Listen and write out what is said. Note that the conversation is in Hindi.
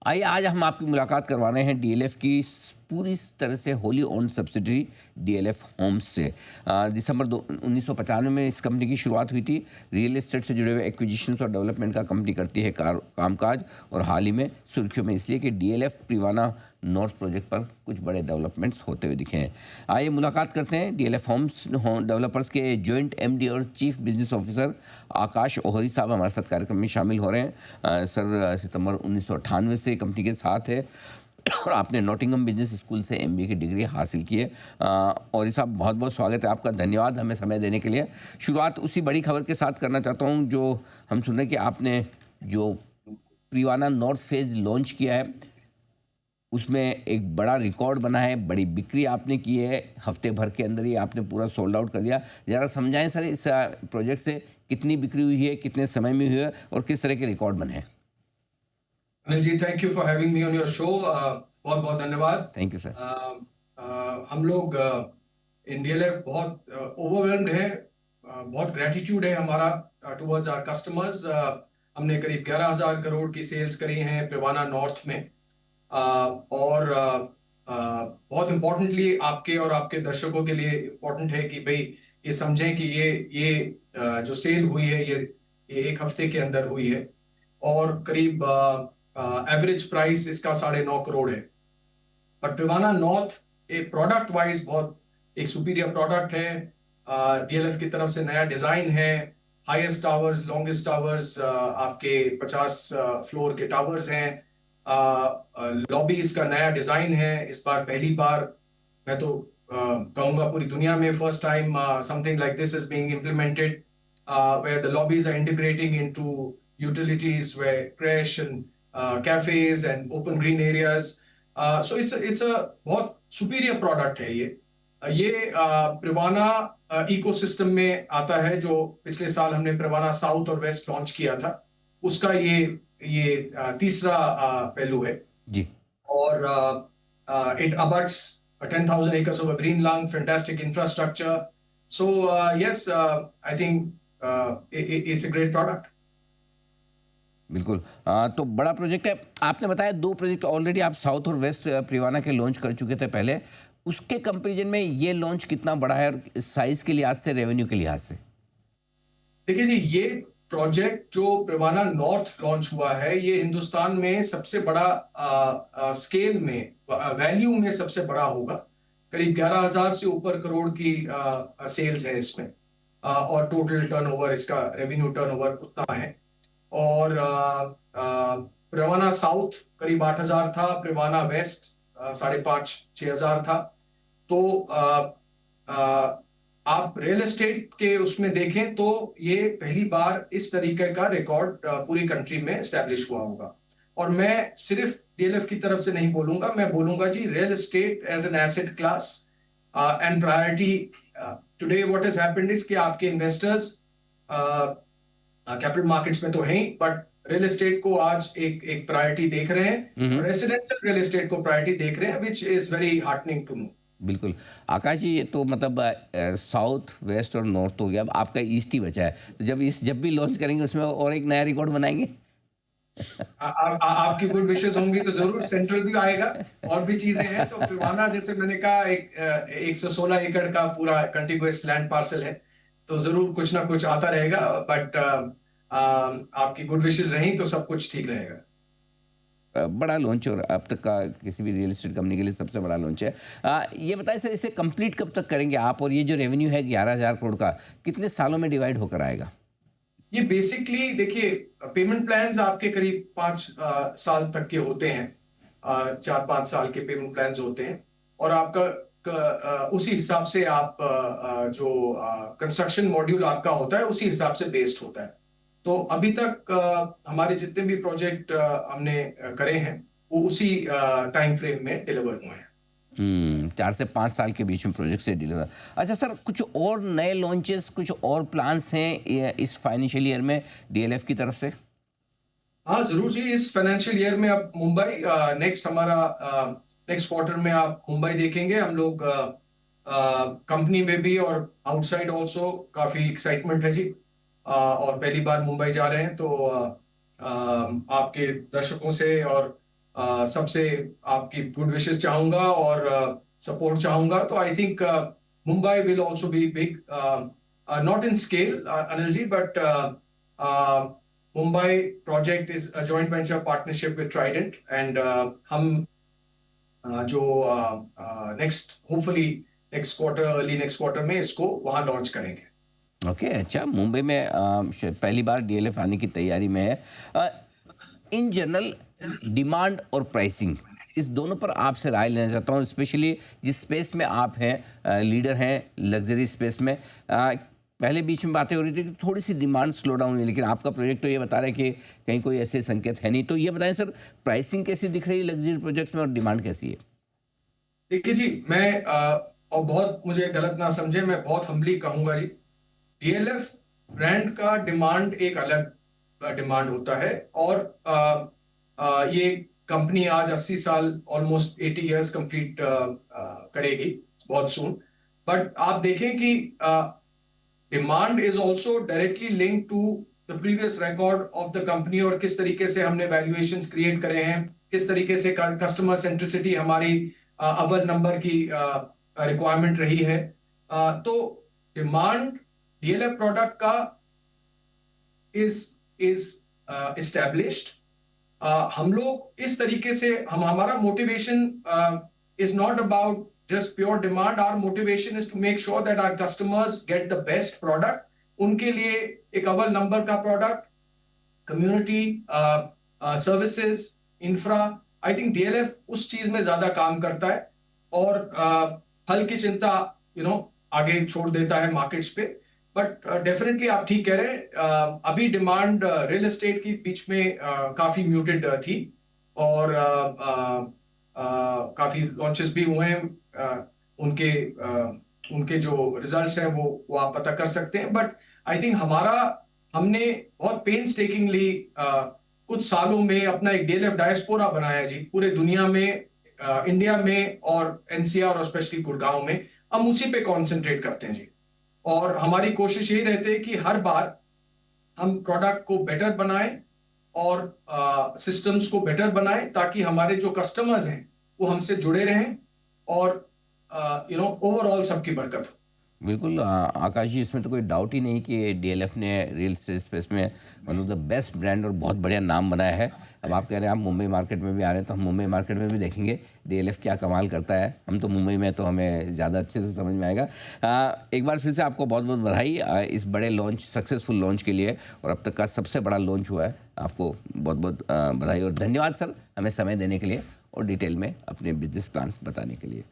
आइए आज हम आपकी मुलाकात करवा रहे हैं डीएलएफ की पूरी तरह से wholly owned subsidiary DLF Homes से। दिसंबर 1995 में इस कंपनी की शुरुआत हुई थी। रियल एस्टेट से जुड़े हुए एक्विजिशंस और डेवलपमेंट का कंपनी करती है कामकाज, और हाल ही में सुर्खियों में इसलिए कि डीएलएफ प्रिवाना नॉर्थ प्रोजेक्ट पर कुछ बड़े डेवलपमेंट्स होते हुए दिखे हैं। आइए मुलाकात करते हैं डीएलएफ होम्स डेवलपर्स के जॉइंट एमडी और चीफ बिजनेस ऑफिसर आकाश ओहरी साहब हमारे साथ कार्यक्रम में शामिल हो रहे हैं। सर सितंबर 1998 से कंपनी के साथ है और आपने नॉटिंघम बिजनेस स्कूल से एमबीए की डिग्री हासिल की है। और ये साहब बहुत बहुत स्वागत है आपका, धन्यवाद हमें समय देने के लिए। शुरुआत उसी बड़ी खबर के साथ करना चाहता हूँ जो हम सुन रहे हैं कि आपने जो प्रिवाना नॉर्थ फेज लॉन्च किया है उसमें एक बड़ा रिकॉर्ड बना है, बड़ी बिक्री आपने की है, हफ्ते भर के अंदर ही आपने पूरा सोल्ड आउट कर दिया। ज़रा समझाएं सर इस प्रोजेक्ट से कितनी बिक्री हुई है, कितने समय में हुई है और किस तरह के रिकॉर्ड बने हैं। Anil ji, thank you for having me on your show. बहुत बहुत धन्यवाद। Thank you sir. हम लोग इंडिया में बहुत ओवरवेल्म्ड है, बहुत ग्रेटिट्यूड है हमारा टुवर्ड्स आवर कस्टमर्स। हमने करीब 11,000 करोड़ की सेल्स करी हैं प्रिवाना नॉर्थ में। और बहुत इम्पोर्टेंटली आपके और आपके दर्शकों के लिए इम्पोर्टेंट है कि भाई ये समझें कि ये जो सेल हुई है ये एक हफ्ते के अंदर हुई है और करीब एवरेज प्राइस इसका 9.5 करोड़ है। बट प्रिवाना नॉर्थ एक प्रोडक्ट वाइज बहुत एक सुपीरियर प्रोडक्ट है। डीएलएफ की तरफ से नया डिजाइन है, हाईएस्ट टावर्स, लॉन्गेस्ट टावर्स, आपके 50 फ्लोर के टावर्स हैं। लॉबीज का नया डिजाइन है, इस बार पहली बार मैं तो कहूंगा पूरी दुनिया में first time something like this is being implemented where the lobbies are integrating into utilities where crash and cafes and open green areas. So it's a बहुत superior product है ये प्रिवाना इकोसिस्टम में आता है जो पिछले साल हमने प्रिवाना साउथ और वेस्ट लॉन्च किया था, उसका ये तीसरा पहलू है जी। और it abuts 10,000 acres of a green lung, fantastic infrastructure. So yes, I think it's a great product. बिल्कुल। तो बड़ा प्रोजेक्ट है। आपने बताया 2 प्रोजेक्ट ऑलरेडी आप साउथ और वेस्ट प्रिवाना के लॉन्च कर चुके थे पहले, उसके कंपैरिजन में ये लॉन्च कितना बड़ा है और साइज के लिहाज से, रेवेन्यू के लिहाज से? देखिए जी, ये प्रोजेक्ट जो प्रिवाना नॉर्थ लॉन्च हुआ है ये हिंदुस्तान में सबसे बड़ा स्केल में, वैल्यू में सबसे बड़ा होगा। करीब 11,000 से ऊपर करोड़ की सेल्स है इसमें और टोटल टर्नओवर, इसका रेवेन्यू टर्नओवर उतना है। और प्रिवाना साउथ करीब 8,000 था, प्रिवाना वेस्ट 5,500-6,000 था। तो आप रियल एस्टेट के उसमें देखें तो ये पहली बार इस तरीके का रिकॉर्ड पूरी कंट्री में एस्टैब्लिश हुआ होगा। और मैं सिर्फ डीएलएफ की तरफ से नहीं बोलूंगा, मैं बोलूंगा जी real estate as an asset class and priority. Today what has happened is कि आपके इन्वेस्टर्स कैपिटल मार्केट्स में तो हैं, बट रियल एस्टेट को आज एक प्रायोरिटी देख रहे हैं, रेसिडेंशियल रियल एस्टेट को प्रायोरिटी देख रहे हैं, which is very heartening to know. बिल्कुल। आकाश जी, ये तो मतलब साउथ, वेस्ट और नॉर्थ हो गया, अब आपका ईस्ट ही बचा है। तो जब भी लॉन्च करेंगे उसमें और एक नया रिकॉर्ड बनाएंगे। आपकी गुड विशेस होंगी तो जरूर सेंट्रल भी आएगा और भी चीजें हैं। तो प्रिवाना जैसे मैंने कहा 116 एकड़ का पूरा कंटिगुअस लैंड पार्सल है, तो जरूर कुछ ना कुछ आता रहेगा। बट आपकी गुड विशेस रही तो सब कुछ ठीक रहेगा। बड़ा लॉन्च और अब तक का किसी भी रियल एस्टेट कंपनी के लिए सबसे बड़ा लॉन्च है। ये बताएं सर, इसे कंप्लीट कब तक करेंगे आप, और ये जो रेवेन्यू है 11,000 करोड़ का कितने सालों में डिवाइड होकर आएगा? ये बेसिकली देखिए, पेमेंट प्लान्स आपके करीब 5 साल तक के होते हैं, 4-5 साल के पेमेंट प्लान्स होते हैं और आपका उसी हिसाब से आप जो कंस्ट्रक्शन मॉड्यूल आपका होता है उसी हिसाब से बेस्ड होता है। तो अभी तक हमारे जितने भी प्रोजेक्ट हमने करे हैं वो उसी टाइम फ्रेम में डिलीवर हुए हैं। 4 से 5 साल के बीच में प्रोजेक्ट से डिलीवर। अच्छा सर, कुछ और नए लॉन्चेस, कुछ और प्लान्स हैं इस फाइनेंशियल ईयर में डीएलएफ की तरफ से? हाँ जरूर जी, इस फाइनेंशियल ईयर में अब मुंबई नेक्स्ट हमारा नेक्स्ट क्वार्टर में आप मुंबई देखेंगे हम लोग। कंपनी में भी और आउटसाइड ऑल्सो काफी एक्साइटमेंट है जी। और पहली बार मुंबई जा रहे हैं तो आपके दर्शकों से और सबसे आपकी गुड विशेस चाहूंगा और सपोर्ट चाहूंगा। तो I think Mumbai will also be big, not in scale Anil ji, but Mumbai project is a joint venture partnership with Trident, and हम जो next hopefully next quarter, early next quarter में इसको वहां लॉन्च करेंगे। ओके, अच्छा, मुंबई में पहली बार डीएलएफ आने की तैयारी में है। इन जनरल डिमांड और प्राइसिंग, इस दोनों पर आपसे राय लेना चाहता हूँ, स्पेशली जिस स्पेस में आप हैं, लीडर हैं लग्जरी स्पेस में। पहले बीच में बातें हो रही थी कि थोड़ी सी डिमांड स्लो डाउन हुई, लेकिन आपका प्रोजेक्ट तो ये बता रहा है कि कहीं कोई ऐसे संकेत है नहीं। तो ये बताएं सर, प्राइसिंग कैसी दिख रही है लग्जरी प्रोजेक्ट्स में और डिमांड कैसी है? देखिए जी, मैं और बहुत मुझे गलत ना समझे, मैं बहुत हम्बली कहूंगा जी, डीएलएफ ब्रांड का डिमांड एक अलग डिमांड होता है। और ये कंपनी आज 80 साल, ऑलमोस्ट 80 इयर्स कंप्लीट करेगी बहुत सून। बट आप देखें कि demand is also directly link to the previous record of the company, और किस तरीके से हमने वैल्यूएशंस क्रिएट करे हैं, किस तरीके से कस्टमर सेंट्रिसिटी हमारी अव्वल नंबर की रिक्वायरमेंट रही है। तो डिमांड डीएलएफ प्रोडक्ट का इज एस्टैब्लिश्ड। हम लोग इस तरीके से, हमारा motivation is not about just pure demand. Our motivation is to make sure that our customers get the best product. उनके लिए एक अव्वल नंबर का product, community, services, infra, I think DLF उस चीज में ज्यादा काम करता है और फल की चिंता आगे छोड़ देता है मार्केट्स पे। बट डेफिनेटली आप ठीक कह रहे हैं, अभी डिमांड रियल एस्टेट की बीच में काफी म्यूटेड थी, और काफी लॉन्चेस भी हुए हैं। उनके जो रिजल्ट्स हैं वो आप पता कर सकते हैं। बट आई थिंक हमने बहुत पेन्स टेकिंगली कुछ सालों में अपना एक डीएलएफ डायस्पोरा बनाया जी, पूरे दुनिया में, इंडिया में और एनसीआर और स्पेशली गुड़गांव में। हम उसी पे कॉन्सेंट्रेट करते हैं जी, और हमारी कोशिश यही रहती है कि हर बार हम प्रोडक्ट को बेटर बनाएं और सिस्टम्स को बेटर बनाएं, ताकि हमारे जो कस्टमर्स हैं वो हमसे जुड़े रहें और ओवरऑल सबकी बरकत हो। बिल्कुल आकाश जी, इसमें तो कोई डाउट ही नहीं कि डीएलएफ ने रियल एस्टेट स्पेस में one of the best brand और बहुत बढ़िया नाम बनाया है। अब आप कह रहे हैं आप मुंबई मार्केट में भी आ रहे हैं, तो हम मुंबई मार्केट में भी देखेंगे डीएलएफ क्या कमाल करता है। हम तो मुंबई में, तो हमें ज़्यादा अच्छे से समझ में आएगा। एक बार फिर से आपको बहुत बहुत बधाई इस बड़े लॉन्च, सक्सेसफुल लॉन्च के लिए, और अब तक का सबसे बड़ा लॉन्च हुआ है। आपको बहुत बहुत बधाई और धन्यवाद सर, हमें समय देने के लिए और डिटेल में अपने बिजनेस प्लान्स बताने के लिए।